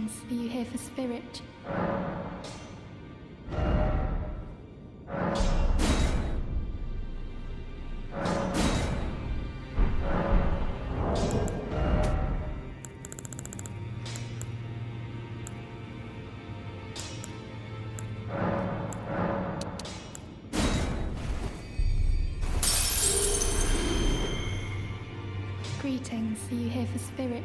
Greetings. Are you here for spirit? Greetings. Are you here for spirit?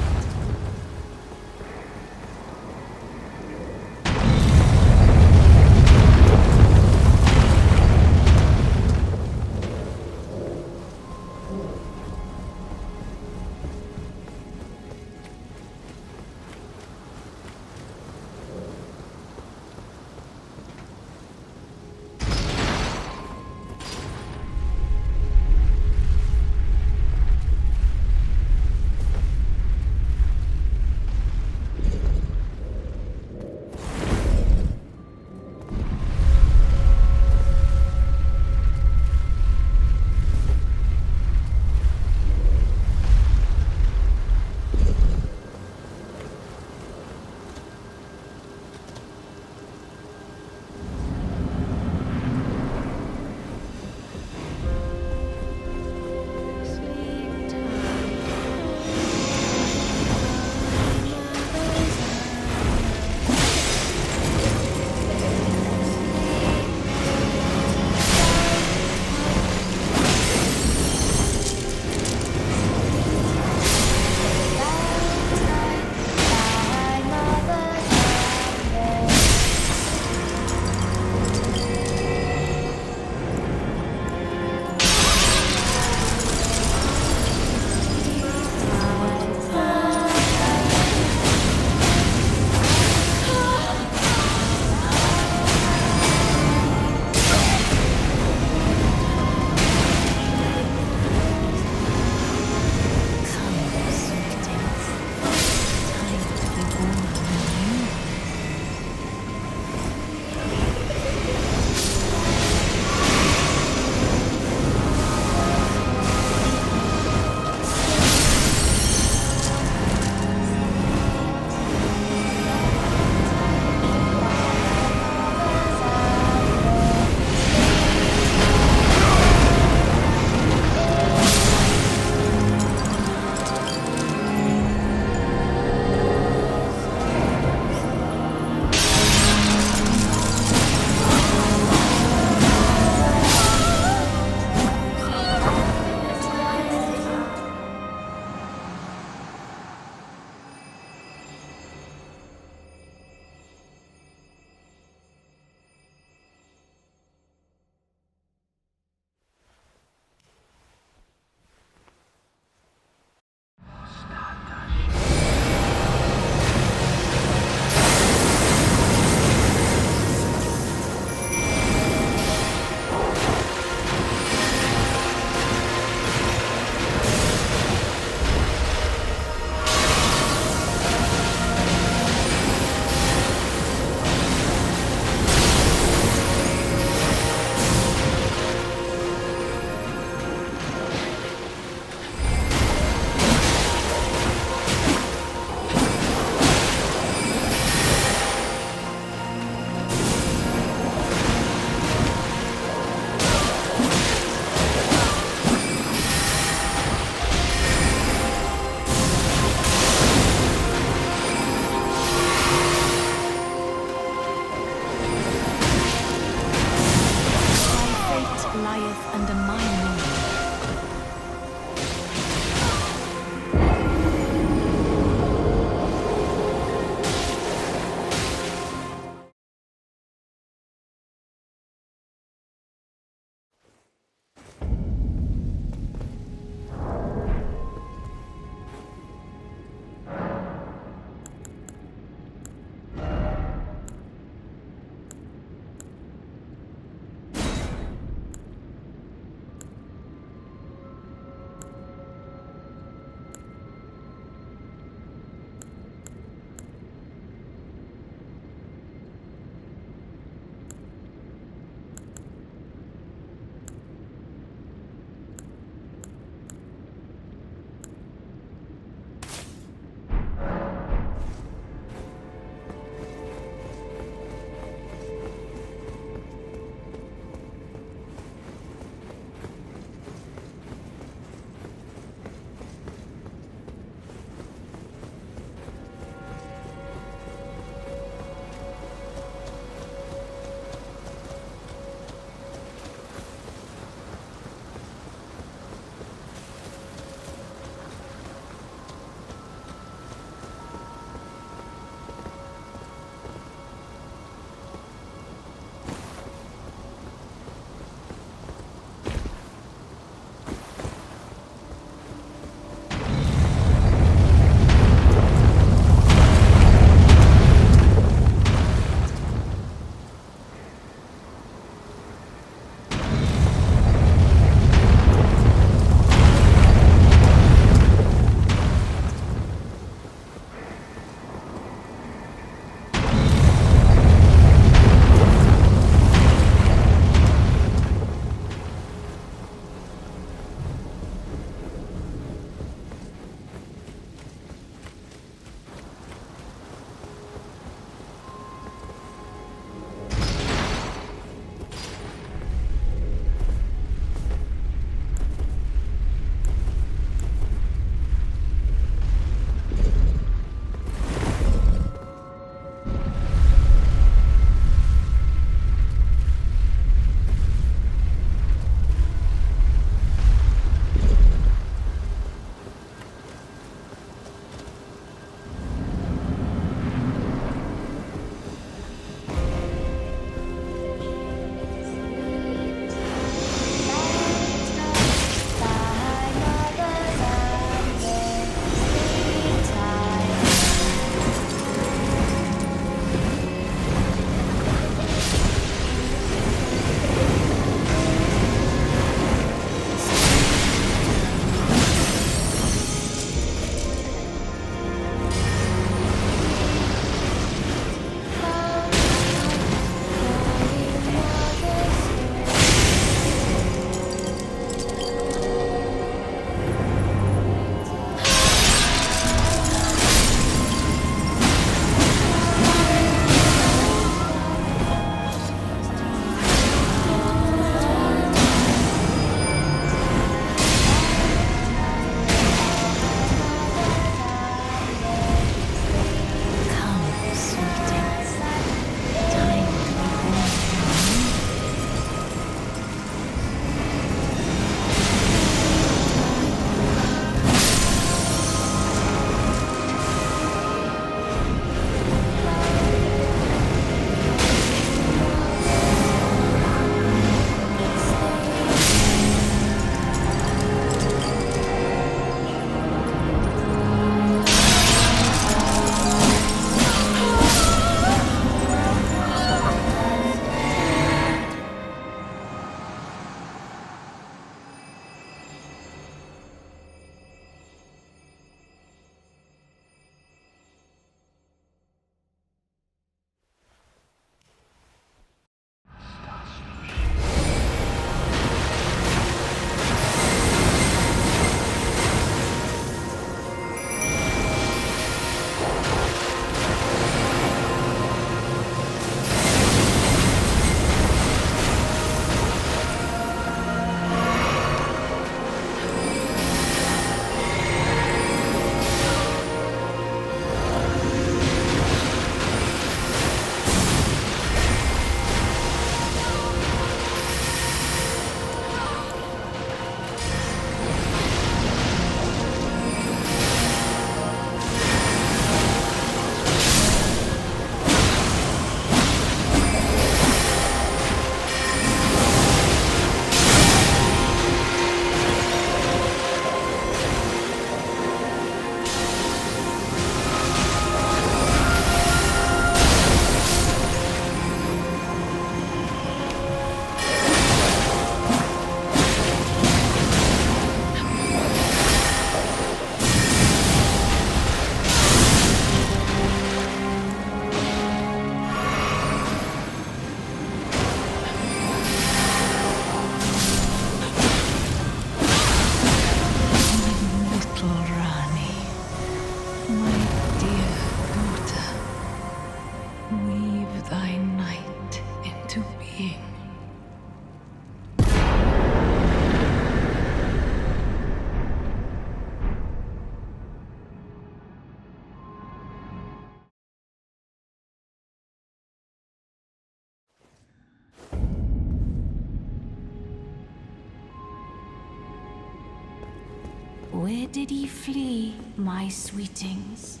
Where did ye flee, my sweetings?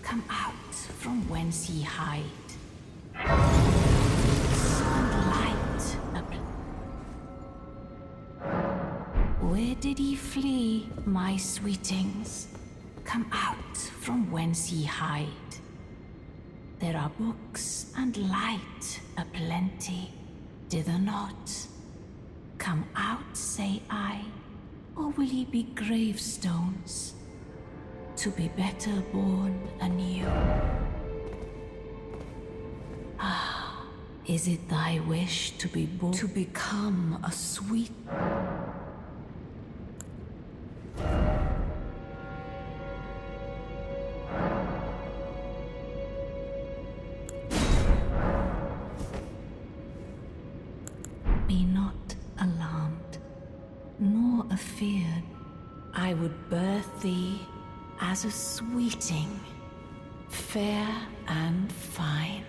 Come out from whence ye hide. There are books and light Where did ye flee, my sweetings? Come out from whence ye hide. There are books and light aplenty, dither not. Come out, say I, or will ye be gravestones, to be better born anew? Ah, is it thy wish to be born, to become a sweet... Be not alarmed, nor afeared. I would birth thee as a sweeting, fair and fine.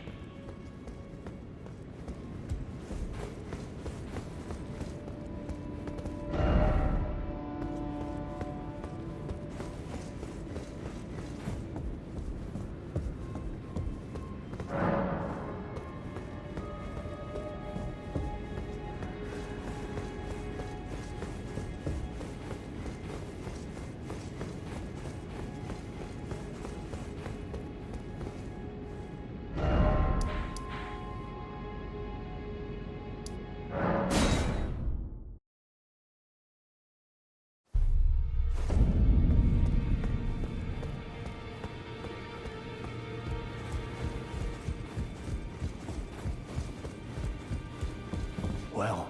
Well,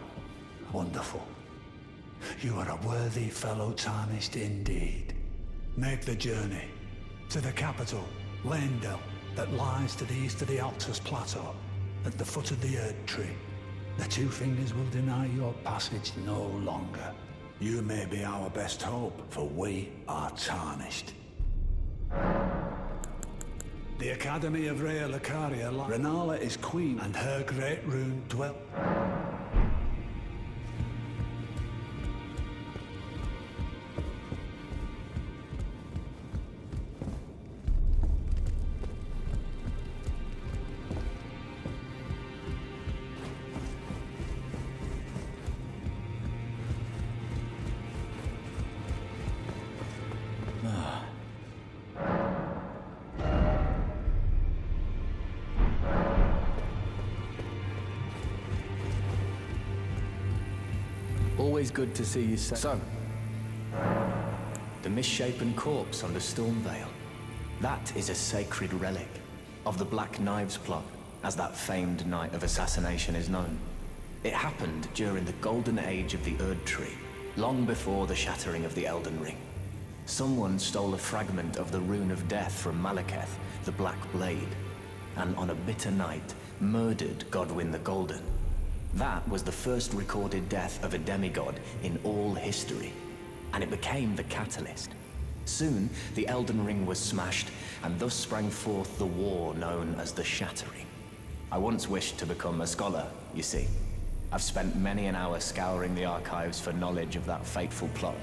wonderful. You are a worthy fellow tarnished indeed. Make the journey to the capital, Lendel, that lies to the east of the Altus Plateau, at the foot of the Erd Tree. The Two Fingers will deny your passage no longer. You may be our best hope, for we are tarnished. The Academy of Rea Lucaria, Rennala is queen, and her great rune dwell... Always good to see you, son. The misshapen corpse on the Stormveil. That is a sacred relic of the Black Knives plot, as that famed night of assassination is known. It happened during the golden age of the Erd Tree, long before the shattering of the Elden Ring. Someone stole a fragment of the Rune of Death from Malekith, the Black Blade, and on a bitter night, murdered Godwyn the Golden. That was the first recorded death of a demigod in all history, and it became the catalyst. Soon, the Elden Ring was smashed, and thus sprang forth the war known as the Shattering. I once wished to become a scholar, you see. I've spent many an hour scouring the archives for knowledge of that fateful plot.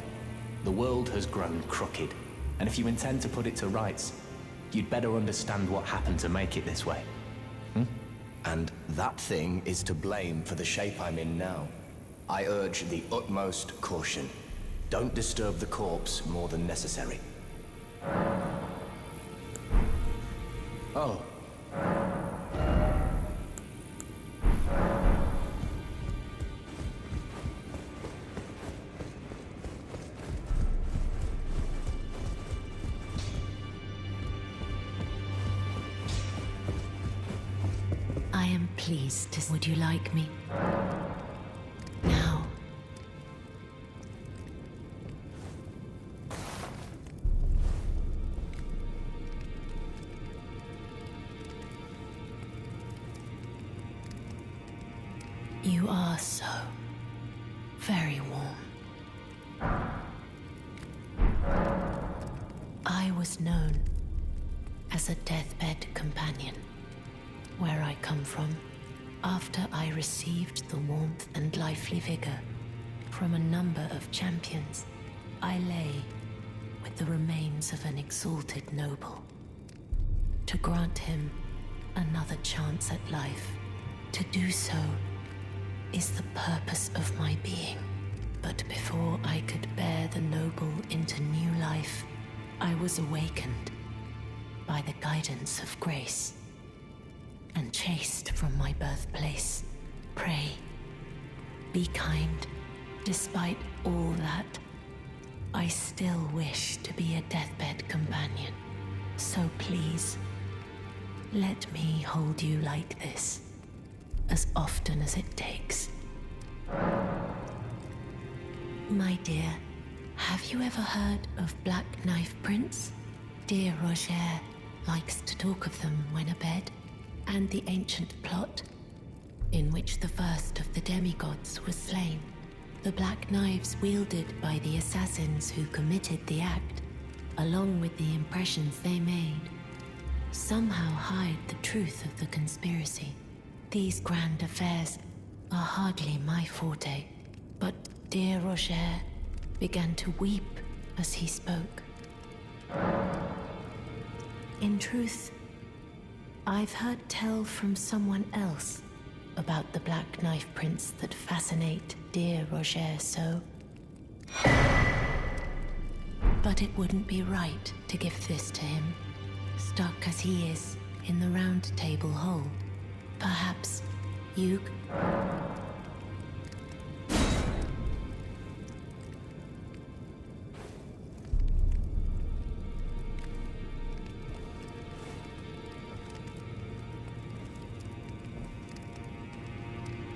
The world has grown crooked, and if you intend to put it to rights, you'd better understand what happened to make it this way. And that thing is to blame for the shape I'm in now. I urge the utmost caution. Don't disturb the corpse more than necessary. Oh. I am pleased to... Would you like me? Now. You are so very warm. I was known as a deathbed companion. Where I come from, after I received the warmth and lively vigor from a number of champions, I lay the remains of an exalted noble. To grant him another chance at life. To do so is the purpose of my being. But before I could bear the noble into new life, I was awakened by the guidance of grace and chased from my birthplace. Pray, be kind. Despite all that, I still wish to be a deathbed companion. So please, let me hold you like this, as often as it takes. My dear, have you ever heard of Black Knife Prince? Dear Roger likes to talk of them when abed, and the ancient plot, in which the first of the demigods was slain. The black knives wielded by the assassins who committed the act, along with the impressions they made, somehow hide the truth of the conspiracy. These grand affairs are hardly my forte, but dear Roger began to weep as he spoke. In truth, I've heard tell from someone else about the Black Knife Prince that fascinate dear Roger so. But it wouldn't be right to give this to him, stuck as he is in the Round Table hold. Perhaps you...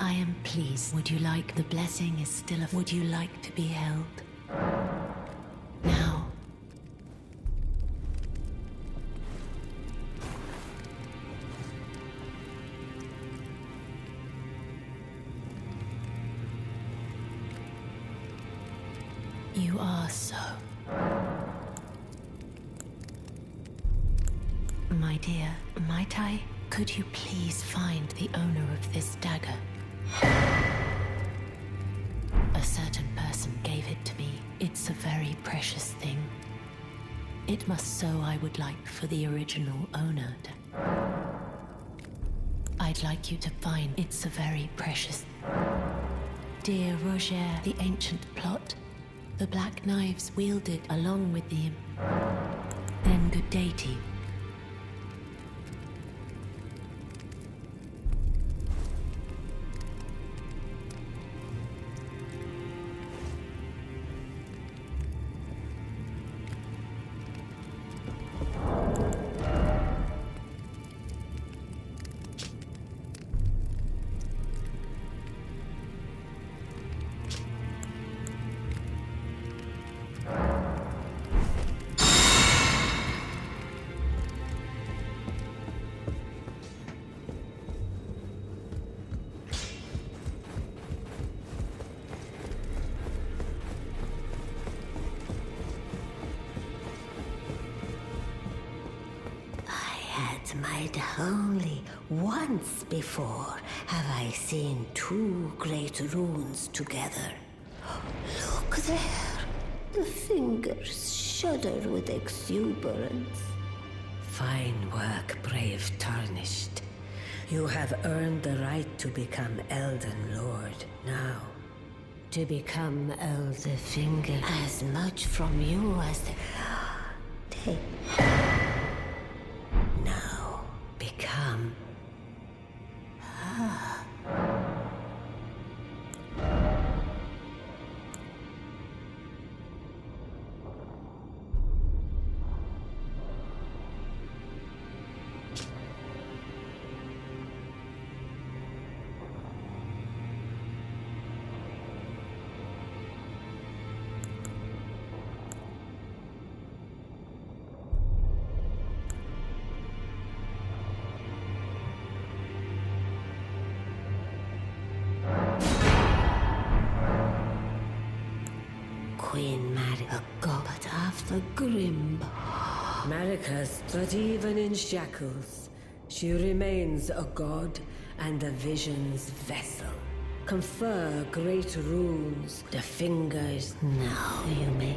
I am pleased. Would you like the blessing is still a... Would you like to be held? Now. You are so. My dear, might I? Could you please find the owner of this dagger? A certain person gave it to me. It's a very precious thing. It must so I would like for the original owner to... I'd like you to find it's a very precious... Dear Roger, the ancient plot, the black knives wielded along with the... Then good day to you. Only once before have I seen two great runes together. Look there! The fingers shudder with exuberance. Fine work, brave Tarnished. You have earned the right to become Elden Lord now. To become Elder Finger as much from you as the... Take... Become. Queen Marika, but after Grim. Marika's, but even in shackles, she remains a god and the vision's vessel. Confer great runes, the fingers. Now you may.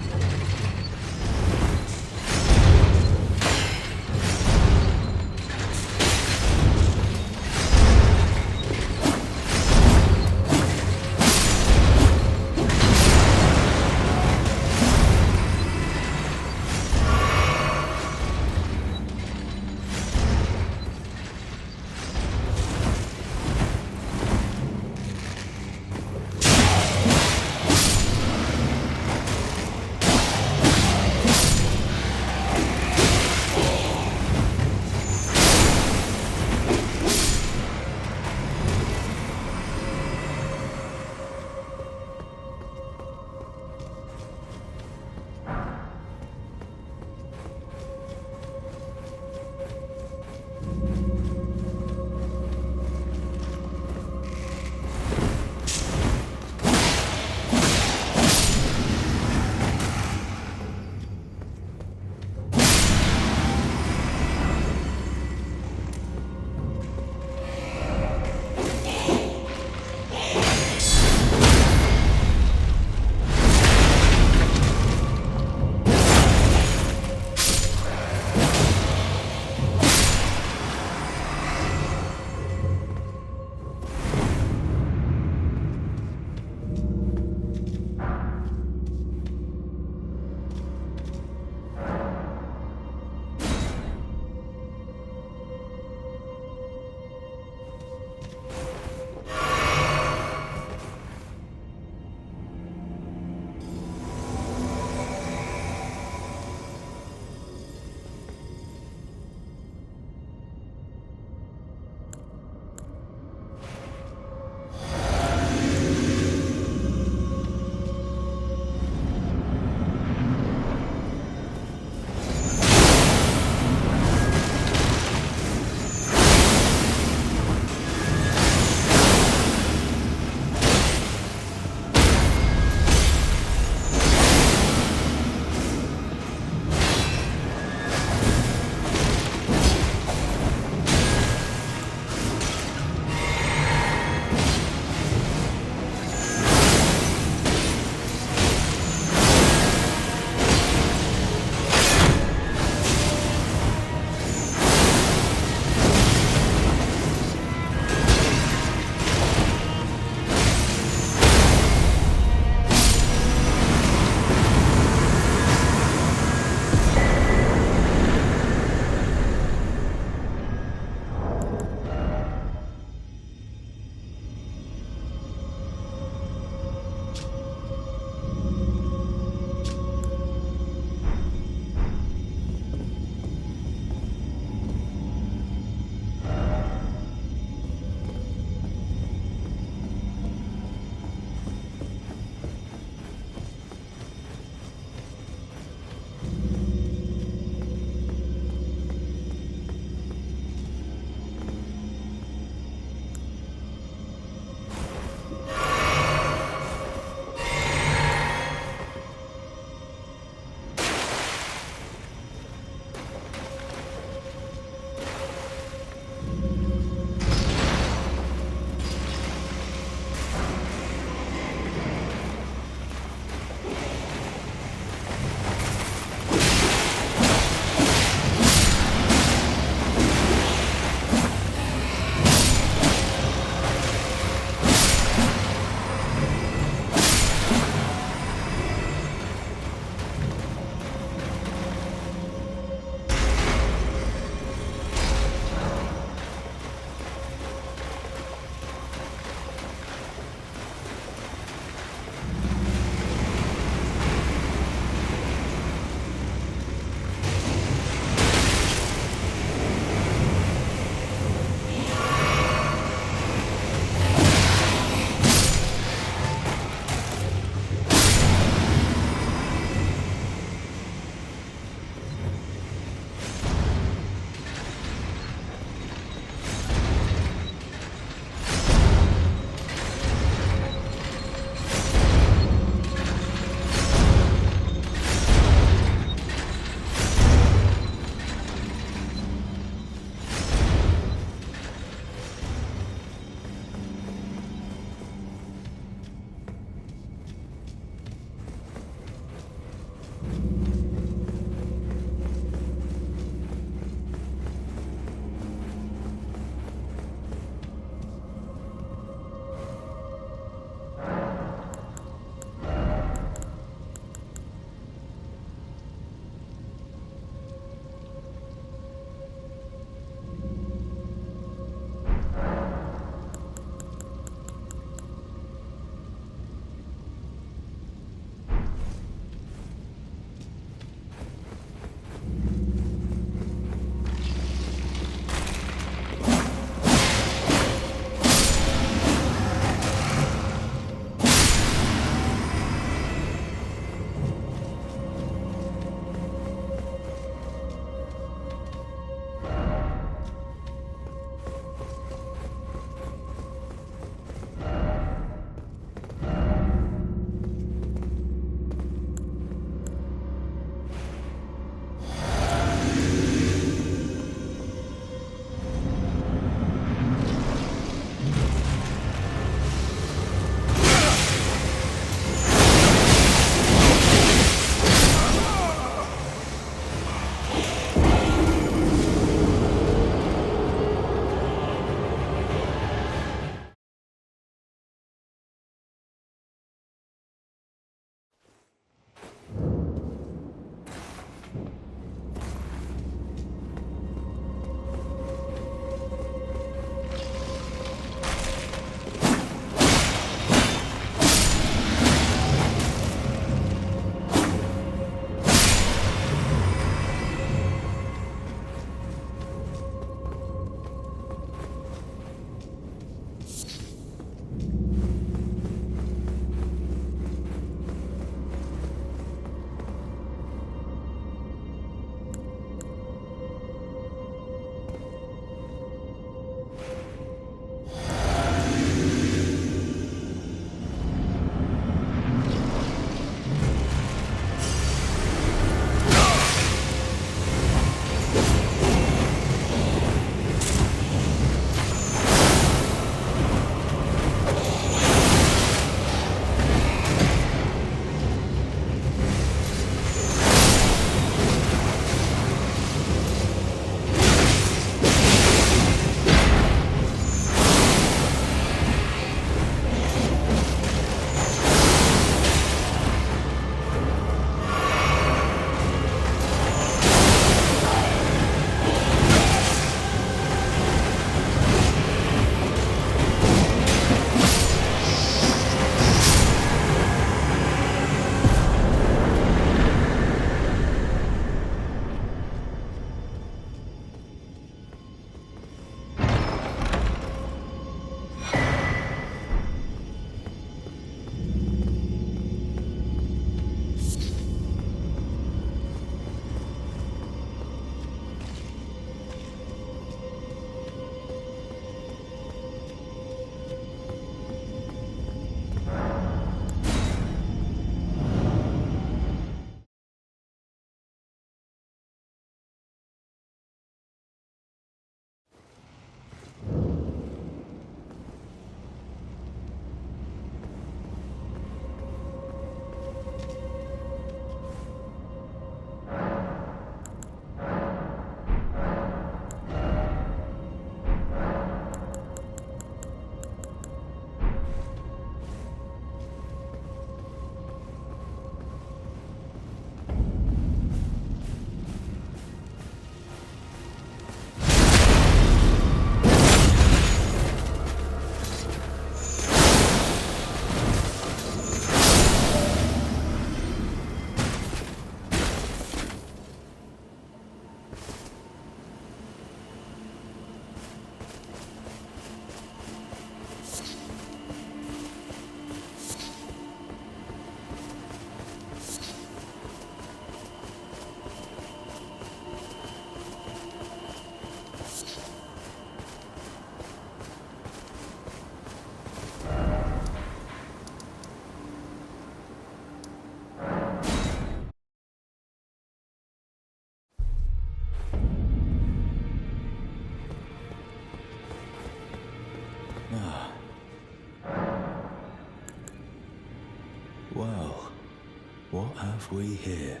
What have we here?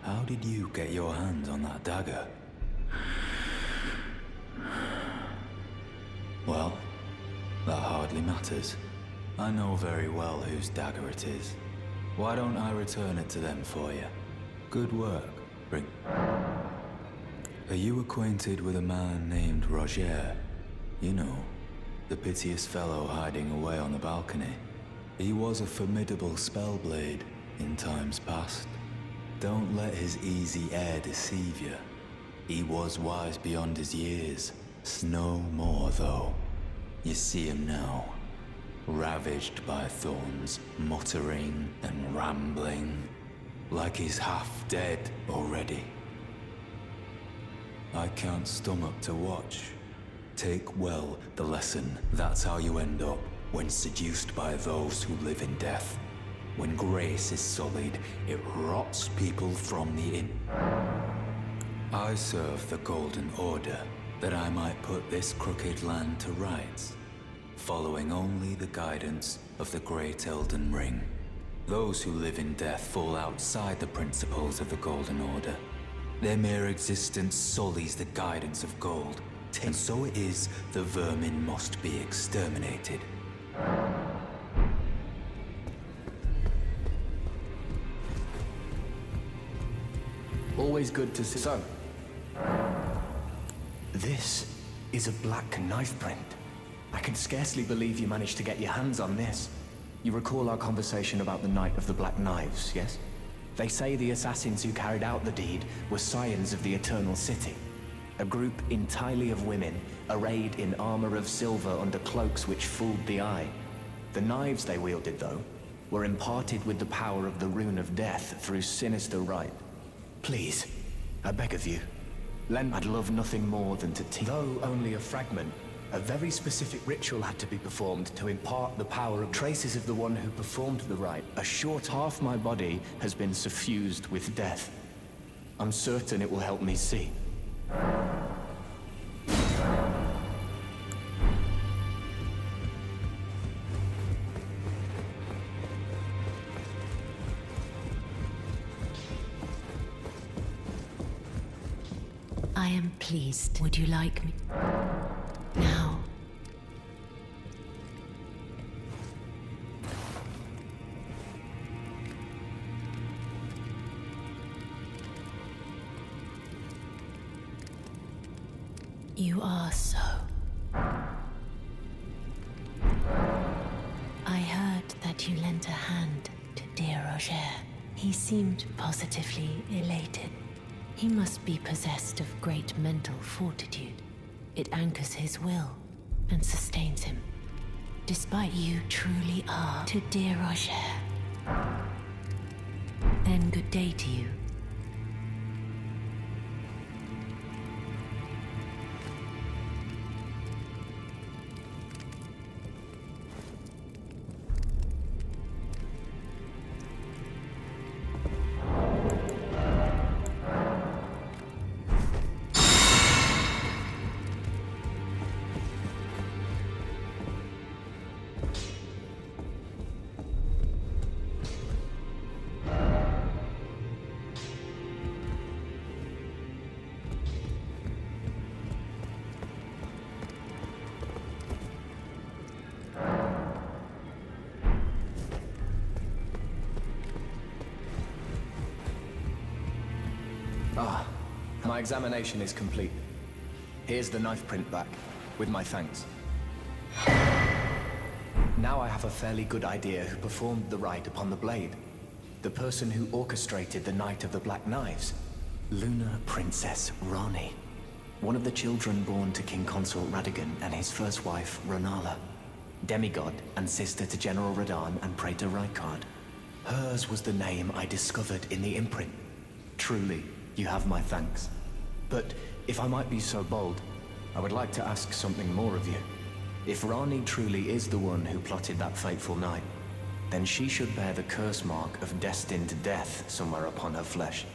How did you get your hands on that dagger? Well, that hardly matters. I know very well whose dagger it is. Why don't I return it to them for you? Good work. Bring. Are you acquainted with a man named Roger? You know, the piteous fellow hiding away on the balcony. He was a formidable spellblade in times past. Don't let his easy air deceive you. He was wise beyond his years. No more, though. You see him now, ravaged by thorns, muttering and rambling, like he's half dead already. I can't stomach to watch. Take well the lesson. That's how you end up when seduced by those who live in death. When grace is sullied, it rots people from the in. I serve the Golden Order, that I might put this crooked land to rights, following only the guidance of the Great Elden Ring. Those who live in death fall outside the principles of the Golden Order. Their mere existence sullies the guidance of gold, and so it is the vermin must be exterminated. Always good to see. So, this is a black knife print. I can scarcely believe you managed to get your hands on this. You recall our conversation about the Night of the Black Knives, yes? They say the assassins who carried out the deed were scions of the Eternal City. A group entirely of women, arrayed in armor of silver under cloaks which fooled the eye. The knives they wielded, though, were imparted with the power of the Rune of Death through sinister rite. Please, I beg of you, I'd love nothing more than to teach. Though only a fragment, a very specific ritual had to be performed to impart the power of traces of the one who performed the rite. A short half my body has been suffused with death. I'm certain it will help me see. I am pleased. Would you like me? Now. You are so. I heard that you lent a hand to dear Roger. He seemed positively elated. He must be possessed of great mental fortitude. It anchors his will and sustains him. Despite you truly are to dear Roger. Then good day to you. My examination is complete. Here's the knife print back, with my thanks. Now I have a fairly good idea who performed the rite upon the blade. The person who orchestrated the Night of the Black Knives. Lunar Princess Rani. One of the children born to King Consort Radigan and his first wife, Rennala. Demigod and sister to General Radahn and Praetor Rykard. Hers was the name I discovered in the imprint. Truly, you have my thanks. But if I might be so bold, I would like to ask something more of you. If Rani truly is the one who plotted that fateful night, then she should bear the curse mark of destined death somewhere upon her flesh.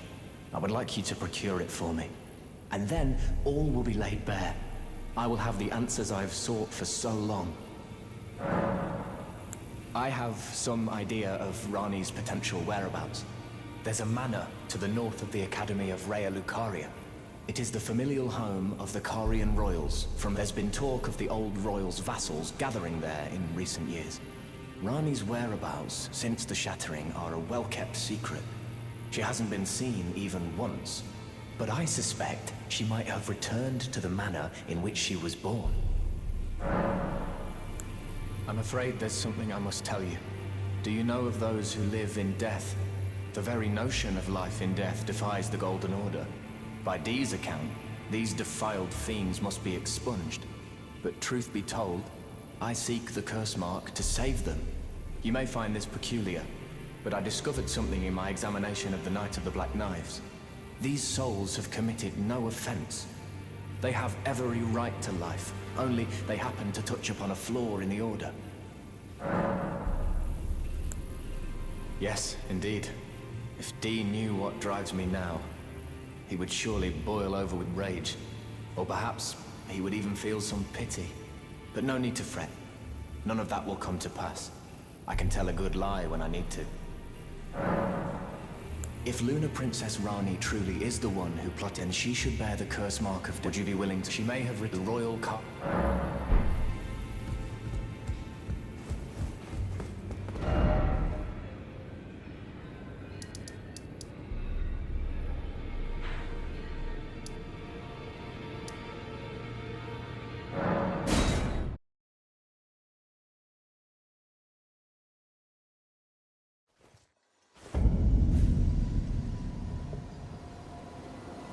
I would like you to procure it for me. And then all will be laid bare. I will have the answers I have sought for so long. I have some idea of Rani's potential whereabouts. There's a manor to the north of the Academy of Rea Lucaria. It is the familial home of the Carian royals. There's been talk of the old royals' vassals gathering there in recent years. Rani's whereabouts since the shattering are a well-kept secret. She hasn't been seen even once, but I suspect she might have returned to the manor in which she was born. I'm afraid there's something I must tell you. Do you know of those who live in death? The very notion of life in death defies the Golden Order. By Dee's account, these defiled fiends must be expunged. But truth be told, I seek the curse mark to save them. You may find this peculiar, but I discovered something in my examination of the Knight of the Black Knives. These souls have committed no offense. They have every right to life, only they happen to touch upon a flaw in the Order. Yes, indeed. If Dee knew what drives me now, he would surely boil over with rage. Or perhaps he would even feel some pity. But no need to fret. None of that will come to pass. I can tell a good lie when I need to. If Lunar Princess Rani truly is the one who plotted, then she should bear the curse mark of... Would you be willing to... She may have written the royal